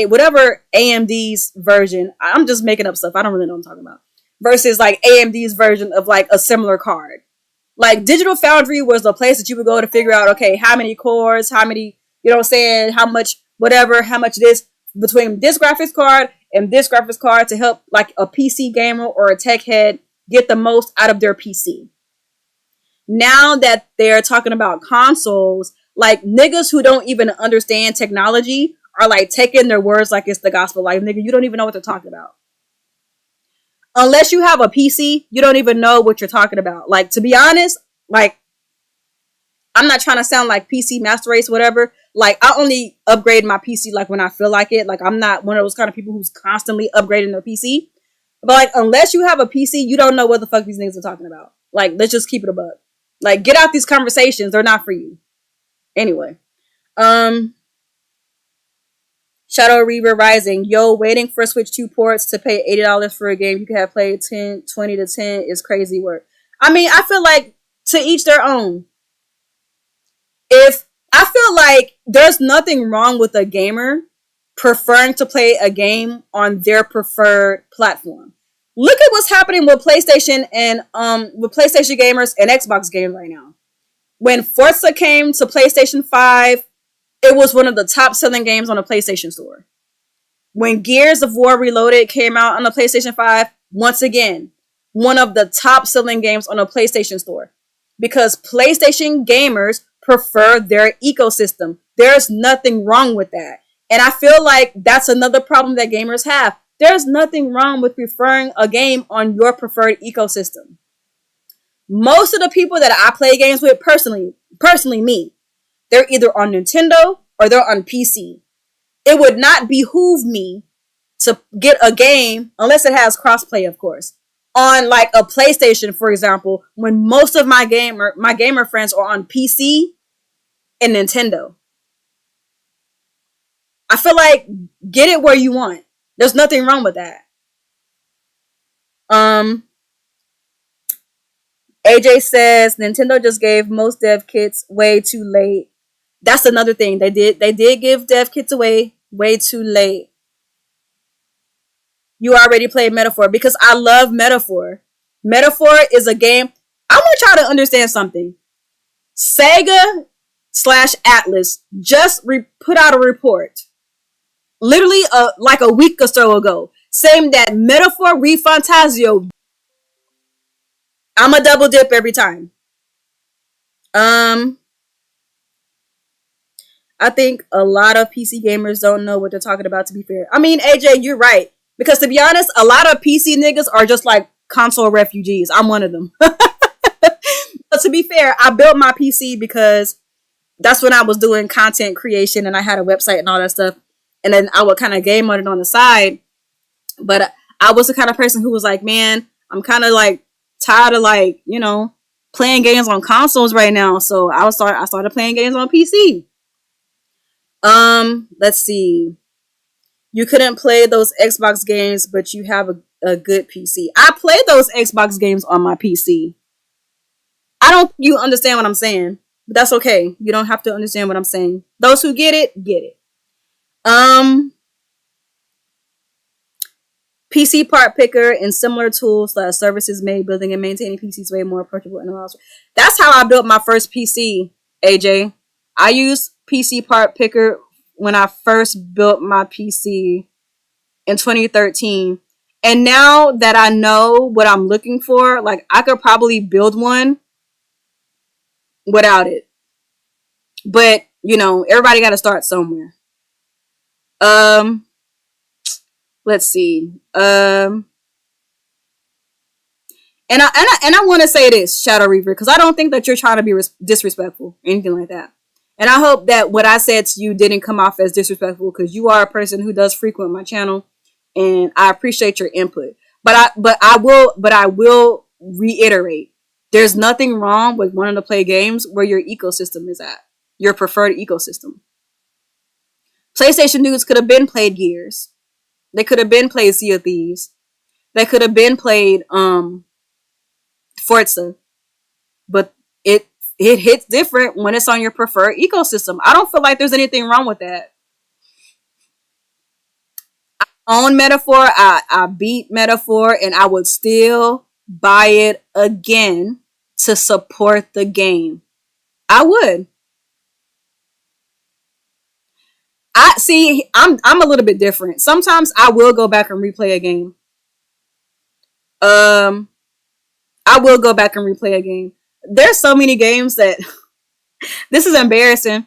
whatever AMD's version. I'm just making up stuff. I don't really know what I'm talking about. Versus like AMD's version of like a similar card. Like Digital Foundry was the place that you would go to figure out, okay, how many cores, how many, you know what I'm saying, how much whatever, how much this between this graphics card and this graphics card to help like a PC gamer or a tech head get the most out of their PC. Now that they're talking about consoles, like niggas who don't even understand technology are like taking their words like it's the gospel. Like, nigga, you don't even know what they're talking about. Unless you have a PC, you don't even know what you're talking about. Like, to be honest, like, I'm not trying to sound like PC master race, whatever. Like, I only upgrade my PC like when I feel like it. Like, I'm not one of those kind of people who's constantly upgrading their PC. But like, unless you have a PC, you don't know what the fuck these niggas are talking about. Like, let's just keep it a buck. Like, get out these conversations. They're not for you. Anyway. Shadow Reaver Rising. Yo, waiting for Switch 2 ports to pay $80 for a game you could have played 20 to 10 is crazy work. I mean, I feel like to each their own. If I feel like there's nothing wrong with a gamer preferring to play a game on their preferred platform. Look at what's happening with PlayStation and with PlayStation gamers and Xbox games right now. When Forza came to PlayStation 5, it was one of the top selling games on the PlayStation Store. When Gears of War Reloaded came out on the PlayStation 5, once again, one of the top selling games on the PlayStation Store. because PlayStation gamers prefer their ecosystem. There's nothing wrong with that. And I feel like that's another problem that gamers have. There's nothing wrong with preferring a game on your preferred ecosystem. Most of the people that I play games with personally me, they're either on Nintendo or they're on PC. It would not behoove me to get a game, unless it has crossplay, of course, on like a PlayStation, for example, when most of my gamer friends are on PC and Nintendo. I feel like get it where you want. There's nothing wrong with that. Um, AJ says Nintendo just gave most dev kits way too late. That's another thing. They did give dev kits away way too late. You already played Metaphor because I love Metaphor. Metaphor is a game. I want y'all to understand something. Sega / Atlas just put out a report, literally like a week or so ago, saying that Metaphor ReFantazio. I'm a double dip every time. I think a lot of PC gamers don't know what they're talking about, to be fair. I mean, AJ, you're right. Because to be honest, a lot of PC niggas are just like console refugees. I'm one of them. But to be fair, I built my PC because that's when I was doing content creation and I had a website and all that stuff. And then I would kind of game on it on the side. But I was the kind of person who was like, man, I'm kind of like tired of like, playing games on consoles right now. So I started playing games on PC. Let's see. You couldn't play those Xbox games, but you have a good PC. I play those Xbox games on my PC. I don't think you understand what I'm saying, but that's okay. You don't have to understand what I'm saying. Those who get it, get it. PC part picker and similar tools / services made building and maintaining PCs way more approachable and allows. That's how I built my first PC, AJ. I used PC part picker when I first built my PC in 2013. And now that I know what I'm looking for, like I could probably build one without it. But, everybody got to start somewhere. Let's see. And I want to say this, Shadow Reaver, because I don't think that you're trying to be disrespectful or anything like that. And I hope that what I said to you didn't come off as disrespectful, because you are a person who does frequent my channel, and I appreciate your input. But I will reiterate, there's nothing wrong with wanting to play games where your ecosystem is at, your preferred ecosystem. PlayStation dudes could have been played Gears. They could have been played Sea of Thieves. They could have been played Forza. But it hits different when it's on your preferred ecosystem. I don't feel like there's anything wrong with that. I own Metaphor. I beat Metaphor, and I would still buy it again to support the game. I would. I'm a little bit different. Sometimes I will go back and replay a game. I will go back and replay a game. There's so many games that this is embarrassing.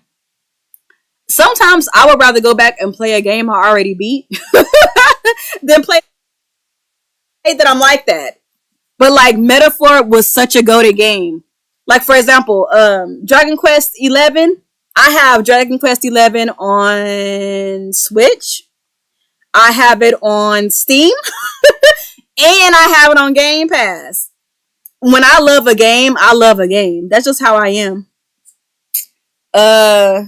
Sometimes I would rather go back and play a game I already beat than play that I'm like that. But like Metaphor was such a goated game. Like for example, Dragon Quest 11. I have Dragon Quest 11 on Switch. I have it on Steam. And I have it on Game Pass. When I love a game, I love a game. That's just how I am. I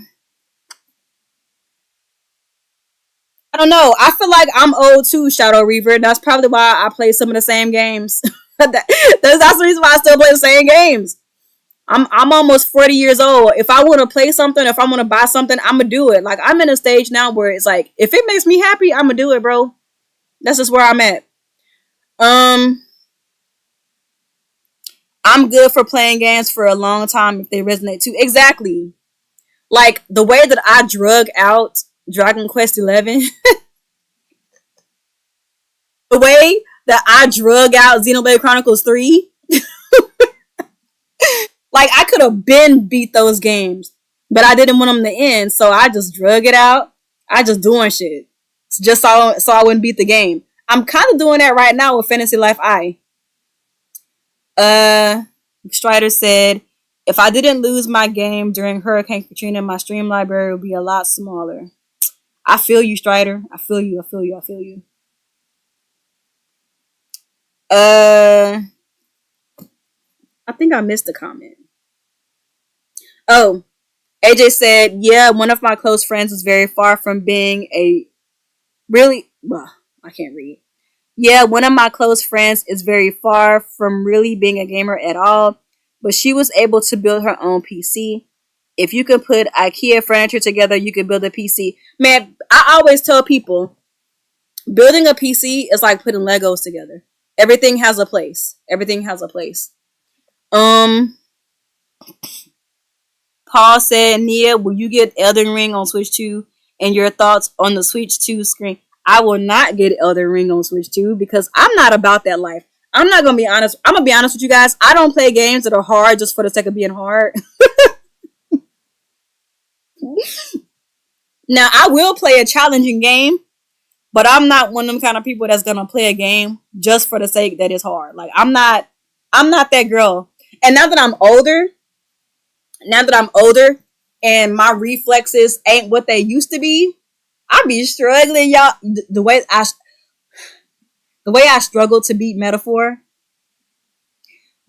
don't know. I feel like I'm old too, Shadow Reaver. That's probably why I play some of the same games. That's the reason why I still play the same games. I'm almost 40 years old. If I want to play something, if I want to buy something, I'm gonna do it. Like I'm in a stage now where it's like, if it makes me happy, I'm gonna do it, bro. That's just where I'm at. I'm good for playing games for a long time if they resonate too. Exactly. Like the way that I drug out Dragon Quest 11, the way that I drug out Xenoblade Chronicles 3. Like I could have been beat those games, but I didn't want them to end, so I just drug it out. I just doing shit just so I wouldn't beat the game. I'm kind of doing that right now with Fantasy Life I. Uh, Strider said, if I didn't lose my game during Hurricane Katrina, my stream library would be a lot smaller. I feel you, Strider. I feel you. I feel you. I feel you. Uh, I think I missed a comment. Oh, AJ said, yeah, one of my close friends is very far from being a really, well, I can't read. Yeah, one of my close friends is very far from really being a gamer at all, but she was able to build her own PC. If you can put IKEA furniture together, you can build a PC. Man, I always tell people building a PC is like putting Legos together. Everything has a place. Everything has a place. Um, Paul said, Nia, will you get Elden Ring on Switch 2? And your thoughts on the Switch 2 screen? I will not get Elden Ring on Switch 2 because I'm not about that life. I'm not going to be honest. I'm going to be honest with you guys. I don't play games that are hard just for the sake of being hard. Now, I will play a challenging game, but I'm not one of them kind of people that's going to play a game just for the sake that it's hard. Like, I'm not that girl. And now that I'm older and my reflexes ain't what they used to be, I be struggling, y'all. The way I struggle to beat Metaphor,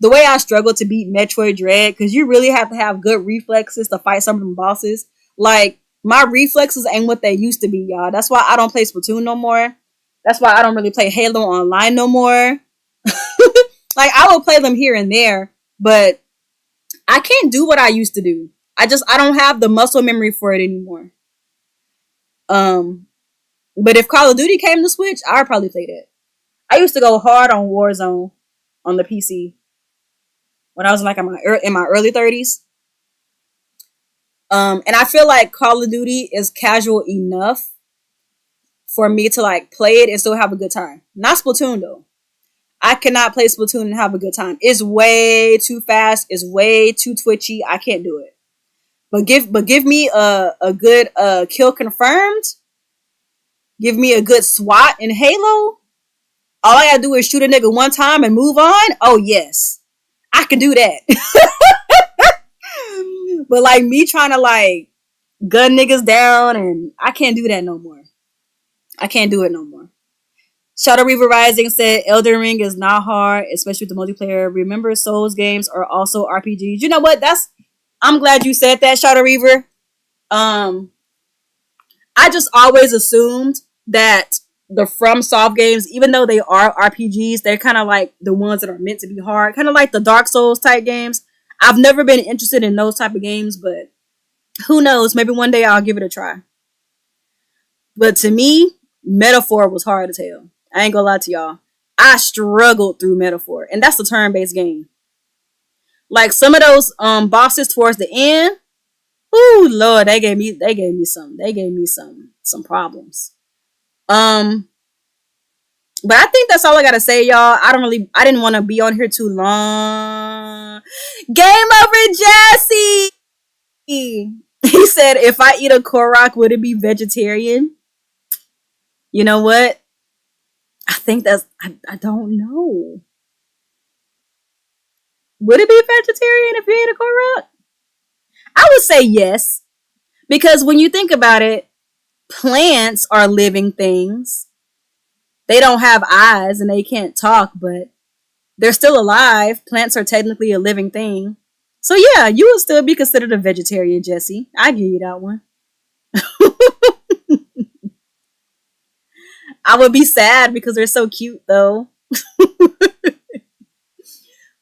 the way I struggle to beat Metroid Dread, because you really have to have good reflexes to fight some of them bosses. Like my reflexes ain't what they used to be, y'all. That's why I don't play Splatoon no more. That's why I don't really play Halo Online no more. Like I will play them here and there, but I can't do what I used to do. I don't have the muscle memory for it anymore. Um, but if Call of Duty came to Switch, I'd probably play that. I used to go hard on Warzone on the PC when I was like in my early 30s. And I feel like Call of Duty is casual enough for me to like play it and still have a good time. Not Splatoon though. I cannot play Splatoon and have a good time. It's way too fast. It's way too twitchy. I can't do it. But give me a good kill confirmed. Give me a good SWAT in Halo. All I gotta do is shoot a nigga one time and move on. Oh yes, I can do that. But like me trying to like gun niggas down, and I can't do that no more. I can't do it no more. Shadow Reaver Rising said Elden Ring is not hard, especially with the multiplayer. Remember, Souls games are also RPGs. You know what? I'm glad you said that, Shadow Reaver. Um, I just always assumed that the FromSoft games, even though they are RPGs, they're kind of like the ones that are meant to be hard, kind of like the Dark Souls type games. I've never been interested in those type of games, but who knows? Maybe one day I'll give it a try. But to me, Metaphor was hard as hell. I ain't gonna lie to y'all. I struggled through Metaphor, and that's the turn-based game. Like some of those bosses towards the end, ooh Lord, they gave me some problems. Um, but I think that's all I gotta say, y'all. I didn't want to be on here too long. Game over, Jesse. He said, if I eat a Korok, would it be vegetarian? You know what? I think I don't know. Would it be vegetarian if you ate a Korok? I would say yes. Because when you think about it, plants are living things. They don't have eyes and they can't talk, but they're still alive. Plants are technically a living thing. So yeah, you would still be considered a vegetarian, Jesse. I give you that one. I would be sad because they're so cute though.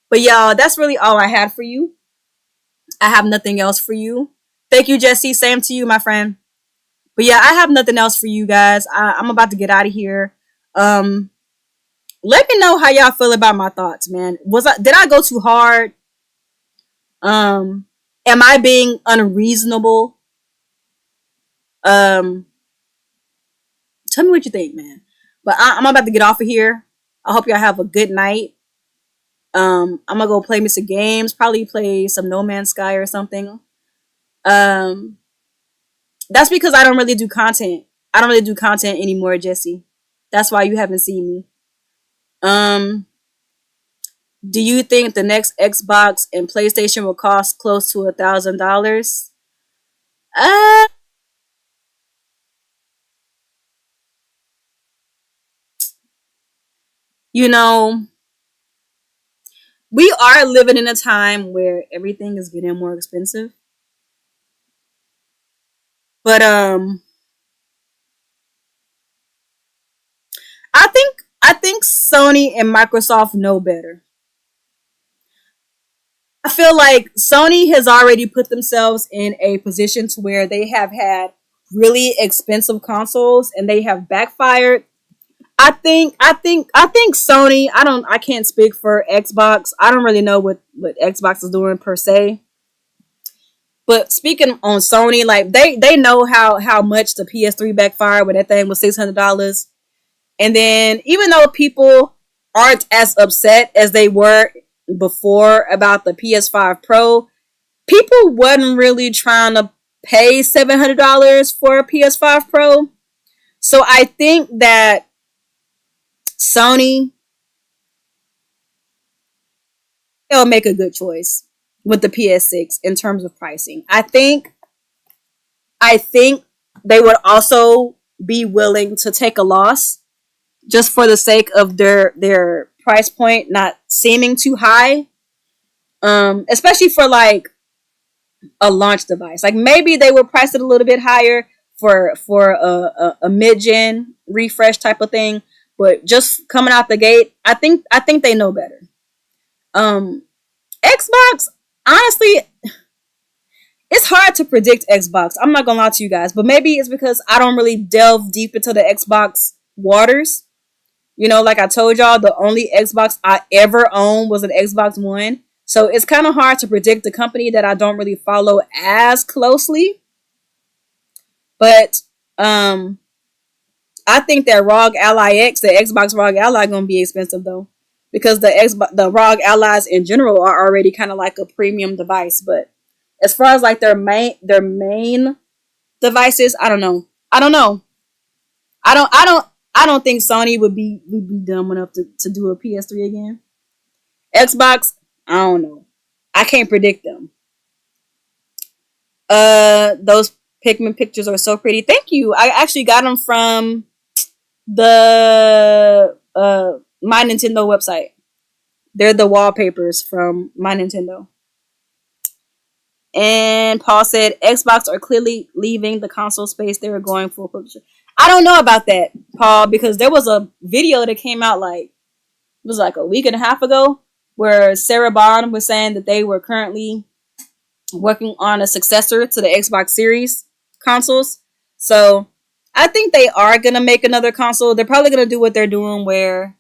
But y'all, that's really all I had for you. I have nothing else for you. Thank you, Jesse. Same to you, my friend. But yeah, I have nothing else for you guys. I'm about to get out of here. Um, Let me know how y'all feel about my thoughts, man. Did I go too hard? Am I being unreasonable? Um, Tell me what you think, man. But I'm about to get off of here. I hope y'all have a good night. I'm gonna go play me some games, probably play some No Man's Sky or something. Um, that's because I don't really do content. I don't really do content anymore, Jesse. That's why you haven't seen me. Um, do you think the next Xbox and PlayStation will cost close to $1,000? Uh, you know, we are living in a time where everything is getting more expensive. But I think Sony and Microsoft know better. I feel like Sony has already put themselves in a position to where they have had really expensive consoles and they have backfired. I think Sony, I can't speak for Xbox. I don't really know what Xbox is doing per se. But speaking on Sony, like they know how much the PS3 backfired when that thing was $600. And then even though people aren't as upset as they were before about the PS5 Pro, people wasn't really trying to pay $700 for a PS5 Pro. So I think that Sony will make a good choice with the PS6 in terms of pricing. I think they would also be willing to take a loss just for the sake of their price point not seeming too high. Especially for like a launch device. Like maybe they would price it a little bit higher for a mid gen refresh type of thing. But just coming out the gate, I think they know better. Um, Xbox, honestly, it's hard to predict Xbox. I'm not gonna lie to you guys, but maybe it's because I don't really delve deep into the Xbox waters. You know, like I told y'all, the only Xbox I ever owned was an Xbox One. So it's kind of hard to predict the company that I don't really follow as closely. But I think that ROG Ally X, the Xbox ROG Ally, gonna be expensive though, because the ROG Allies in general are already kind of like a premium device. But as far as like their main devices, I don't know. I don't know. I don't think Sony would be dumb enough to do a PS3 again. Xbox, I don't know. I can't predict them. Those Pikmin pictures are so pretty. Thank you. I actually got them from the My Nintendo website. They're the wallpapers from My Nintendo. And Paul said Xbox are clearly leaving the console space. They were going full publisher. I don't know about that, Paul, because there was a video that came out like it was like a week and a half ago where Sarah Bond was saying that they were currently working on a successor to the Xbox Series consoles. So I think they are gonna make another console. They're probably gonna do what they're doing where,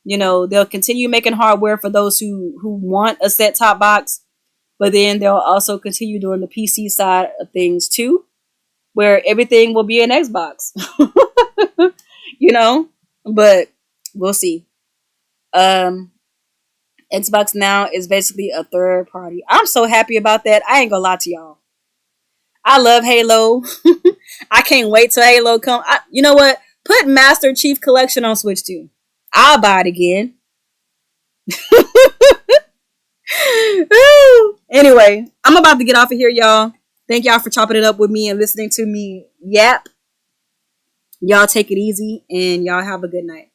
they'll continue making hardware for those who want a set top box, but then they'll also continue doing the PC side of things too, where everything will be an Xbox. you know? But we'll see. Um Xbox Now is basically a third party. I'm so happy about that. I ain't gonna lie to y'all. I love Halo. I can't wait till Halo come. You know what? Put Master Chief Collection on Switch too. I'll buy it again. Anyway, I'm about to get off of here, y'all. Thank y'all for chopping it up with me and listening to me yap. Y'all take it easy and y'all have a good night.